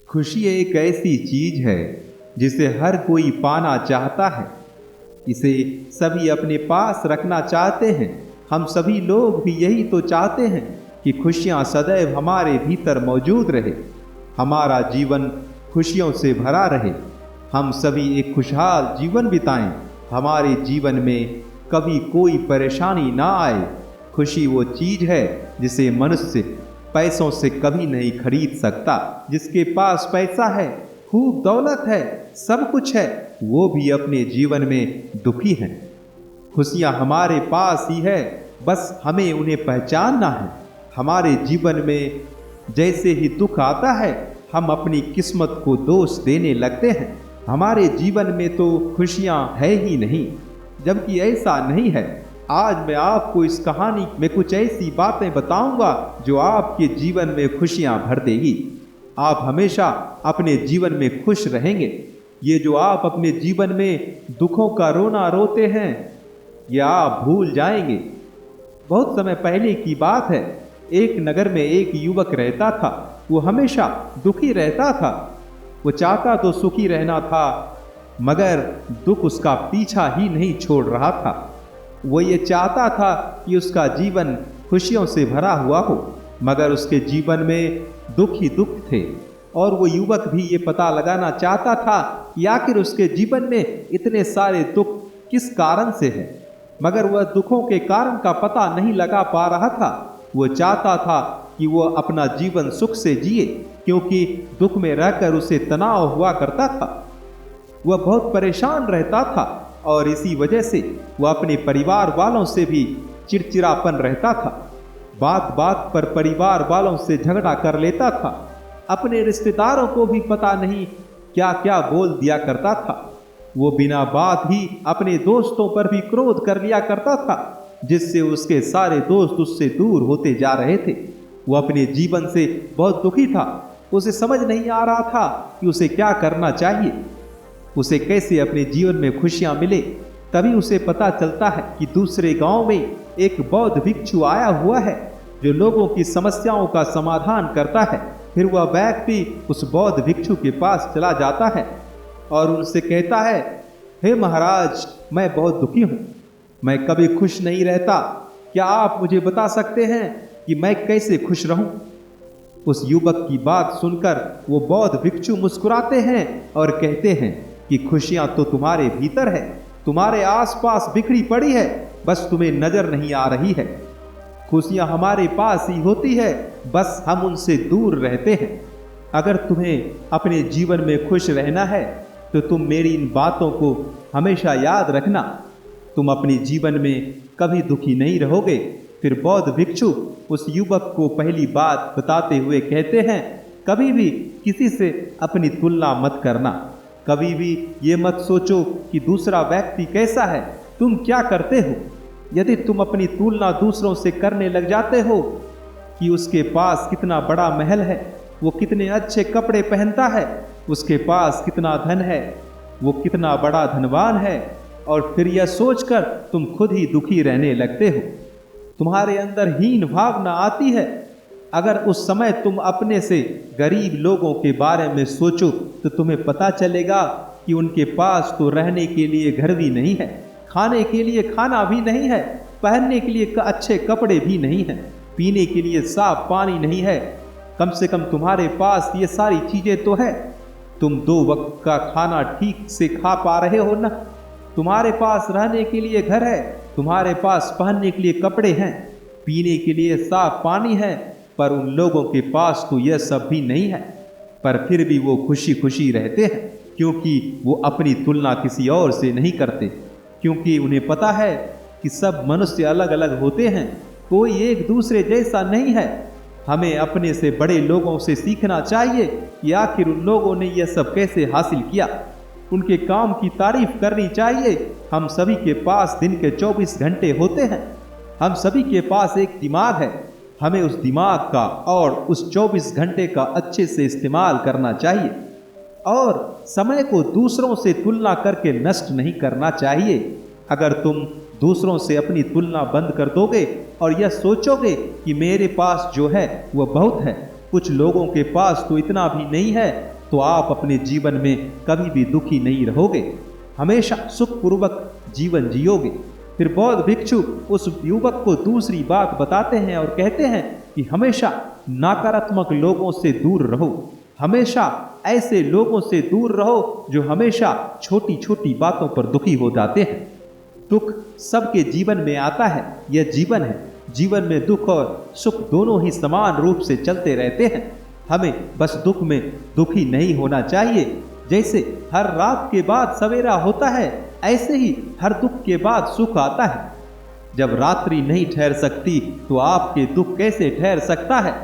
खुशी एक ऐसी चीज है जिसे हर कोई पाना चाहता है। इसे सभी अपने पास रखना चाहते हैं। हम सभी लोग भी यही तो चाहते हैं कि खुशियां सदैव हमारे भीतर मौजूद रहे, हमारा जीवन खुशियों से भरा रहे, हम सभी एक खुशहाल जीवन बिताएं, हमारे जीवन में कभी कोई परेशानी ना आए। खुशी वो चीज है जिसे मनुष्य पैसों से कभी नहीं खरीद सकता। जिसके पास पैसा है, खूब दौलत है, सब कुछ है, वो भी अपने जीवन में दुखी है। खुशियां हमारे पास ही है, बस हमें उन्हें पहचानना है। हमारे जीवन में जैसे ही दुख आता है, हम अपनी किस्मत को दोष देने लगते हैं। हमारे जीवन में तो खुशियां है ही नहीं, जबकि ऐसा नहीं है। आज मैं आपको इस कहानी में कुछ ऐसी बातें बताऊंगा जो आपके जीवन में खुशियां भर देगी। आप हमेशा अपने जीवन में खुश रहेंगे। ये जो आप अपने जीवन में दुखों का रोना रोते हैं, ये आप भूल जाएंगे। बहुत समय पहले की बात है, एक नगर में एक युवक रहता था। वो हमेशा दुखी रहता था। वो चाहता तो सुखी रहना था, मगर दुख उसका पीछा ही नहीं छोड़ रहा था। वो ये चाहता था कि उसका जीवन खुशियों से भरा हुआ हो, मगर उसके जीवन में दुख ही दुख थे। और वो युवक भी ये पता लगाना चाहता था कि आखिर उसके जीवन में इतने सारे दुख किस कारण से है, मगर वह दुखों के कारण का पता नहीं लगा पा रहा था। वो चाहता था कि वो अपना जीवन सुख से जिए, क्योंकि दुख में रहकर उसे तनाव हुआ करता था। वह बहुत परेशान रहता था और इसी वजह से वह अपने परिवार वालों से भी चिड़चिड़ापन रहता था। बात बात पर परिवार वालों से झगड़ा कर लेता था। अपने रिश्तेदारों को भी पता नहीं क्या क्या बोल दिया करता था। वो बिना बात ही अपने दोस्तों पर भी क्रोध कर लिया करता था, जिससे उसके सारे दोस्त उससे दूर होते जा रहे थे। वो अपने जीवन से बहुत दुखी था। उसे समझ नहीं आ रहा था कि उसे क्या करना चाहिए, उसे कैसे अपने जीवन में खुशियां मिले। तभी उसे पता चलता है कि दूसरे गांव में एक बौद्ध भिक्षु आया हुआ है जो लोगों की समस्याओं का समाधान करता है। फिर वह व्यक्ति उस बौद्ध भिक्षु के पास चला जाता है और उनसे कहता है, हे महाराज, मैं बहुत दुखी हूँ, मैं कभी खुश नहीं रहता। क्या आप मुझे बता सकते हैं कि मैं कैसे खुश रहूं? उस युवक की बात सुनकर वो बौद्ध भिक्षु मुस्कुराते हैं और कहते हैं कि खुशियां तो तुम्हारे भीतर है, तुम्हारे आसपास बिखरी पड़ी है, बस तुम्हें नजर नहीं आ रही है। खुशियां हमारे पास ही होती है, बस हम उनसे दूर रहते हैं। अगर तुम्हें अपने जीवन में खुश रहना है तो तुम मेरी इन बातों को हमेशा याद रखना। तुम अपने जीवन में कभी दुखी नहीं रहोगे। फिर बौद्ध भिक्षु उस युवक को पहली बात बताते हुए कहते हैं, कभी भी किसी से अपनी तुलना मत करना। कभी भी ये मत सोचो कि दूसरा व्यक्ति कैसा है, तुम क्या करते हो। यदि तुम अपनी तुलना दूसरों से करने लग जाते हो कि उसके पास कितना बड़ा महल है, वो कितने अच्छे कपड़े पहनता है, उसके पास कितना धन है, वो कितना बड़ा धनवान है, और फिर यह सोचकर तुम खुद ही दुखी रहने लगते हो। तुम्हारे अंदर हीन भावना आती है। अगर उस समय तुम अपने से गरीब लोगों के बारे में सोचो तो तुम्हें पता चलेगा कि उनके पास तो रहने के लिए घर भी नहीं है, खाने के लिए खाना भी नहीं है, पहनने के लिए अच्छे कपड़े भी नहीं है, पीने के लिए साफ पानी नहीं है। कम से कम तुम्हारे पास ये सारी चीजें तो है। तुम 2 वक्त का खाना ठीक से खा पा रहे हो ना? तुम्हारे पास रहने के लिए घर है, तुम्हारे पास पहनने के लिए कपड़े हैं, पीने के लिए साफ पानी है, पर उन लोगों के पास तो यह सब भी नहीं है। पर फिर भी वो खुशी खुशी रहते हैं, क्योंकि वो अपनी तुलना किसी और से नहीं करते, क्योंकि उन्हें पता है कि सब मनुष्य अलग अलग होते हैं, कोई एक दूसरे जैसा नहीं है। हमें अपने से बड़े लोगों से सीखना चाहिए कि आखिर उन लोगों ने यह सब कैसे हासिल किया। उनके काम की तारीफ करनी चाहिए। हम सभी के पास दिन के 24 घंटे होते हैं। हम सभी के पास एक दिमाग है। हमें उस दिमाग का और उस 24 घंटे का अच्छे से इस्तेमाल करना चाहिए, और समय को दूसरों से तुलना करके नष्ट नहीं करना चाहिए। अगर तुम दूसरों से अपनी तुलना बंद कर दोगे और यह सोचोगे कि मेरे पास जो है वह बहुत है, कुछ लोगों के पास तो इतना भी नहीं है, तो आप अपने जीवन में कभी भी दुखी नहीं रहोगे, हमेशा सुखपूर्वक जीवन जियोगे। फिर बौद्ध भिक्षु उस युवक को दूसरी बात बताते हैं और कहते हैं कि हमेशा नकारात्मक लोगों से दूर रहो, हमेशा ऐसे लोगों से दूर रहो जो हमेशा छोटी छोटी बातों पर दुखी हो जाते हैं। दुख सबके जीवन में आता है, यह जीवन है। जीवन में दुख और सुख दोनों ही समान रूप से चलते रहते हैं। हमें बस दुख में दुखी नहीं होना चाहिए। जैसे हर रात के बाद सवेरा होता है, ऐसे ही हर दुख के बाद सुख आता है। जब रात्रि नहीं ठहर सकती तो आपके दुख कैसे ठहर सकता है?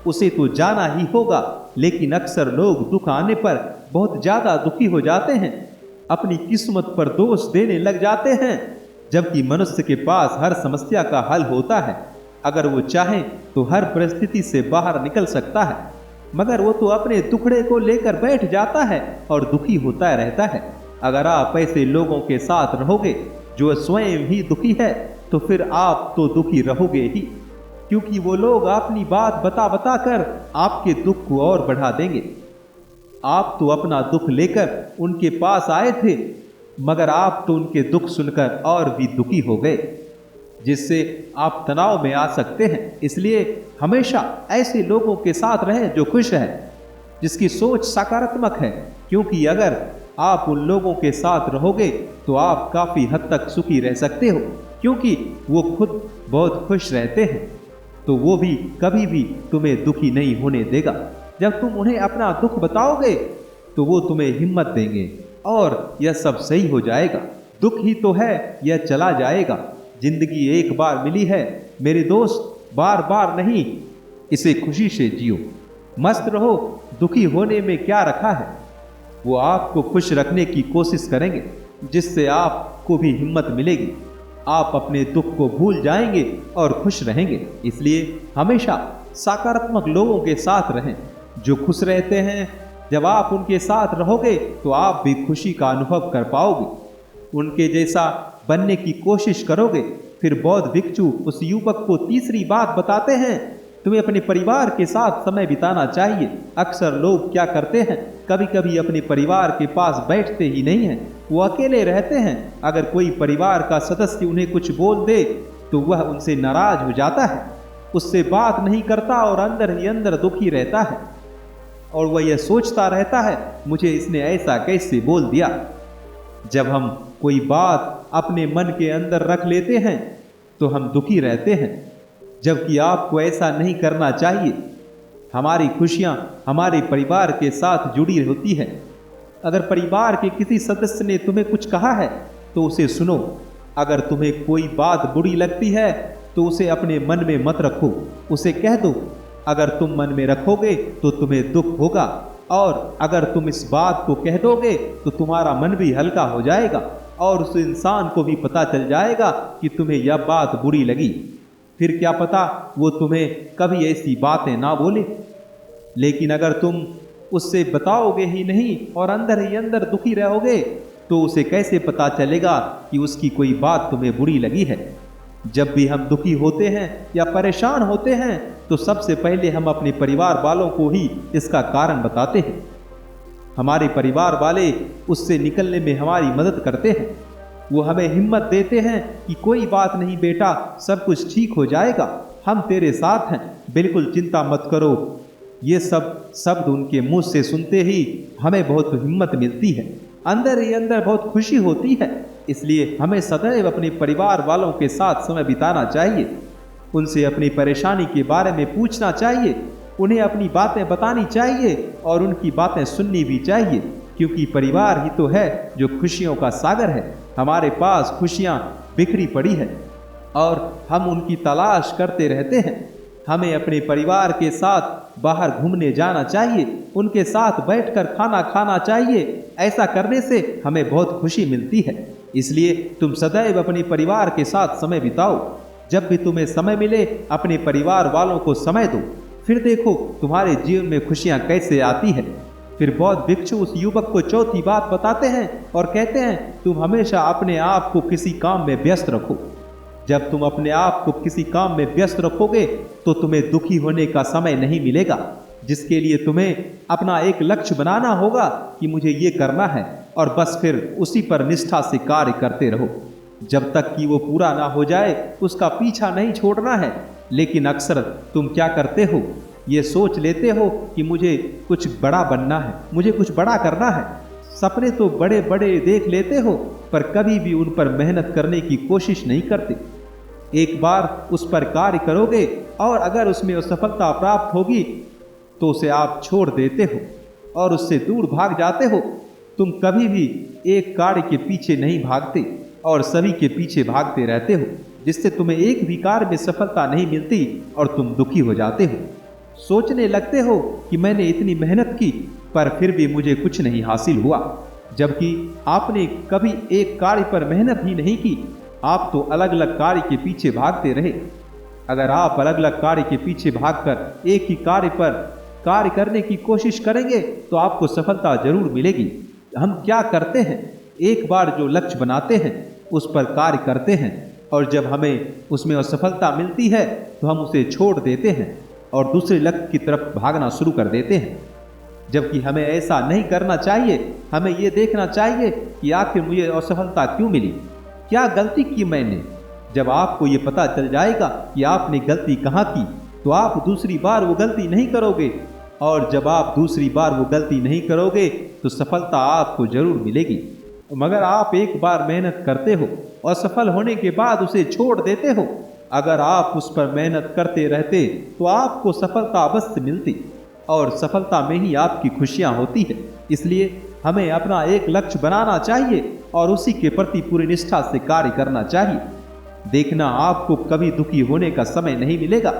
उसे तो जाना ही होगा। लेकिन अक्सर लोग दुख आने पर बहुत ज्यादा दुखी हो जाते हैं, अपनी किस्मत पर दोष देने लग जाते हैं, जबकि मनुष्य के पास हर समस्या का हल होता है। अगर वो चाहे तो हर परिस्थिति से बाहर निकल सकता है, मगर वो तो अपने दुखड़े को लेकर बैठ जाता है और दुखी होता रहता है। अगर आप ऐसे लोगों के साथ रहोगे जो स्वयं ही दुखी है, तो फिर आप तो दुखी रहोगे ही, क्योंकि वो लोग अपनी बात बता बता कर आपके दुख को और बढ़ा देंगे। आप तो अपना दुख लेकर उनके पास आए थे, मगर आप तो उनके दुख सुनकर और भी दुखी हो गए, जिससे आप तनाव में आ सकते हैं। इसलिए हमेशा ऐसे लोगों के साथ रहें जो खुश है, जिसकी सोच सकारात्मक है, क्योंकि अगर आप उन लोगों के साथ रहोगे तो आप काफ़ी हद तक सुखी रह सकते हो, क्योंकि वो खुद बहुत खुश रहते हैं। तो वो भी कभी भी तुम्हें दुखी नहीं होने देगा। जब तुम उन्हें अपना दुख बताओगे तो वो तुम्हें हिम्मत देंगे और यह सब सही हो जाएगा। दुख ही तो है, यह चला जाएगा। जिंदगी एक बार मिली है मेरे दोस्त, बार बार नहीं, इसे खुशी से जियो, मस्त रहो। दुखी होने में क्या रखा है? वो आपको खुश रखने की कोशिश करेंगे, जिससे आपको भी हिम्मत मिलेगी। आप अपने दुख को भूल जाएंगे और खुश रहेंगे। इसलिए हमेशा सकारात्मक लोगों के साथ रहें जो खुश रहते हैं। जब आप उनके साथ रहोगे तो आप भी खुशी का अनुभव कर पाओगे, उनके जैसा बनने की कोशिश करोगे। फिर बौद्ध भिक्षु उस युवक को तीसरी बात बताते हैं, तुम्हें अपने परिवार के साथ समय बिताना चाहिए। अक्सर लोग क्या करते हैं, कभी कभी अपने परिवार के पास बैठते ही नहीं हैं, वो अकेले रहते हैं। अगर कोई परिवार का सदस्य उन्हें कुछ बोल दे तो वह उनसे नाराज हो जाता है, उससे बात नहीं करता और अंदर ही अंदर दुखी रहता है, और वह यह सोचता रहता है मुझे इसने ऐसा कैसे बोल दिया। जब हम कोई बात अपने मन के अंदर रख लेते हैं तो हम दुखी रहते हैं, जबकि आपको ऐसा नहीं करना चाहिए। हमारी खुशियाँ हमारे परिवार के साथ जुड़ी होती है। अगर परिवार के किसी सदस्य ने तुम्हें कुछ कहा है तो उसे सुनो। अगर तुम्हें कोई बात बुरी लगती है तो उसे अपने मन में मत रखो, उसे कह दो। अगर तुम मन में रखोगे तो तुम्हें दुख होगा, और अगर तुम इस बात को कह दोगे तो तुम्हारा मन भी हल्का हो जाएगा और उस इंसान को भी पता चल जाएगा कि तुम्हें यह बात बुरी लगी। फिर क्या पता वो तुम्हें कभी ऐसी बातें ना बोले। लेकिन अगर तुम उससे बताओगे ही नहीं और अंदर ही अंदर दुखी रहोगे तो उसे कैसे पता चलेगा कि उसकी कोई बात तुम्हें बुरी लगी है। जब भी हम दुखी होते हैं या परेशान होते हैं तो सबसे पहले हम अपने परिवार वालों को ही इसका कारण बताते हैं। हमारे परिवार वाले उससे निकलने में हमारी मदद करते हैं। वो हमें हिम्मत देते हैं कि कोई बात नहीं बेटा, सब कुछ ठीक हो जाएगा, हम तेरे साथ हैं, बिल्कुल चिंता मत करो। ये सब शब्द उनके मुंह से सुनते ही हमें बहुत हिम्मत मिलती है, अंदर ही अंदर बहुत खुशी होती है। इसलिए हमें सदैव अपने परिवार वालों के साथ समय बिताना चाहिए, उनसे अपनी परेशानी के बारे में पूछना चाहिए, उन्हें अपनी बातें बतानी चाहिए और उनकी बातें सुननी भी चाहिए, क्योंकि परिवार ही तो है जो खुशियों का सागर है। हमारे पास खुशियाँ बिखरी पड़ी है और हम उनकी तलाश करते रहते हैं। हमें अपने परिवार के साथ बाहर घूमने जाना चाहिए, उनके साथ बैठकर खाना खाना चाहिए। ऐसा करने से हमें बहुत खुशी मिलती है। इसलिए तुम सदैव अपने परिवार के साथ समय बिताओ। जब भी तुम्हें समय मिले अपने परिवार वालों को समय दो, फिर देखो तुम्हारे जीवन में खुशियाँ कैसे आती है। फिर बौद्ध भिक्षु उस युवक को चौथी बात बताते हैं और कहते हैं, तुम हमेशा अपने आप को किसी काम में व्यस्त रखो। जब तुम अपने आप को किसी काम में व्यस्त रखोगे तो तुम्हें दुखी होने का समय नहीं मिलेगा। जिसके लिए तुम्हें अपना एक लक्ष्य बनाना होगा कि मुझे ये करना है, और बस फिर उसी पर निष्ठा से कार्य करते रहो जब तक कि वो पूरा ना हो जाए। उसका पीछा नहीं छोड़ना है। लेकिन अक्सर तुम क्या करते हो, ये सोच लेते हो कि मुझे कुछ बड़ा बनना है, मुझे कुछ बड़ा करना है। सपने तो बड़े बड़े देख लेते हो, पर कभी भी उन पर मेहनत करने की कोशिश नहीं करते। एक बार उस पर कार्य करोगे और अगर उसमें असफलता प्राप्त होगी तो उसे आप छोड़ देते हो और उससे दूर भाग जाते हो। तुम कभी भी एक कार्य के पीछे नहीं भागते और सभी के पीछे भागते रहते हो, जिससे तुम्हें एक भी कार्य में सफलता नहीं मिलती और तुम दुखी हो जाते हो। सोचने लगते हो कि मैंने इतनी मेहनत की पर फिर भी मुझे कुछ नहीं हासिल हुआ, जबकि आपने कभी एक कार्य पर मेहनत ही नहीं की। आप तो अलग अलग कार्य के पीछे भागते रहे। अगर आप अलग अलग कार्य के पीछे भागकर एक ही कार्य पर कार्य करने की कोशिश करेंगे तो आपको सफलता जरूर मिलेगी। हम क्या करते हैं, एक बार जो लक्ष्य बनाते हैं उस पर कार्य करते हैं और जब हमें उसमें असफलता मिलती है तो हम उसे छोड़ देते हैं और दूसरे लक्ष्य की तरफ भागना शुरू कर देते हैं, जबकि हमें ऐसा नहीं करना चाहिए। हमें ये देखना चाहिए कि आखिर मुझे असफलता क्यों मिली, क्या गलती की मैंने। जब आपको ये पता चल जाएगा कि आपने गलती कहाँ की तो आप दूसरी बार वो गलती नहीं करोगे, और जब आप दूसरी बार वो गलती नहीं करोगे तो सफलता आपको जरूर मिलेगी। मगर आप एक बार मेहनत करते हो और सफल होने के बाद उसे छोड़ देते हो। अगर आप उस पर मेहनत करते रहते तो आपको सफलता अवश्य मिलती और सफलता में ही आपकी खुशियां होती है। इसलिए हमें अपना एक लक्ष्य बनाना चाहिए और उसी के प्रति पूरी निष्ठा से कार्य करना चाहिए। देखना, आपको कभी दुखी होने का समय नहीं मिलेगा।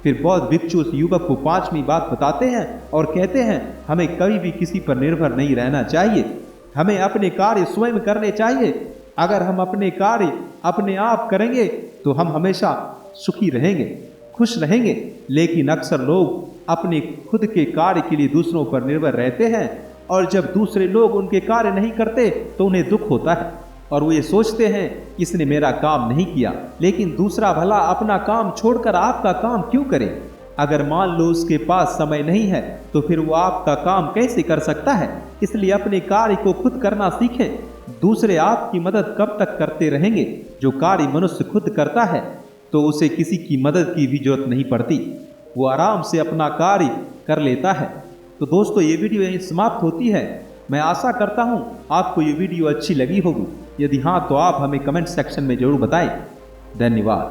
फिर बौद्ध भिक्षु उस युवक को 5वीं बात बताते हैं और कहते हैं हमें कभी भी किसी पर निर्भर नहीं रहना चाहिए। हमें अपने कार्य स्वयं करने चाहिए। अगर हम अपने कार्य अपने आप करेंगे तो हम हमेशा सुखी रहेंगे, खुश रहेंगे। लेकिन अक्सर लोग अपने खुद के कार्य के लिए दूसरों पर निर्भर रहते हैं और जब दूसरे लोग उनके कार्य नहीं करते तो उन्हें दुख होता है और वो ये सोचते हैं कि इसने मेरा काम नहीं किया। लेकिन दूसरा भला अपना काम छोड़कर आपका काम क्यों करे? अगर मान लो उसके पास समय नहीं है तो फिर वो आपका काम कैसे कर सकता है? इसलिए अपने कार्य को खुद करना सीखें। दूसरे आपकी मदद कब तक करते रहेंगे? जो कार्य मनुष्य खुद करता है तो उसे किसी की मदद की भी जरूरत नहीं पड़ती, वो आराम से अपना कार्य कर लेता है। तो दोस्तों, ये वीडियो यहीं समाप्त होती है। मैं आशा करता हूँ आपको ये वीडियो अच्छी लगी होगी। यदि हाँ तो आप हमें कमेंट सेक्शन में जरूर बताएं। धन्यवाद।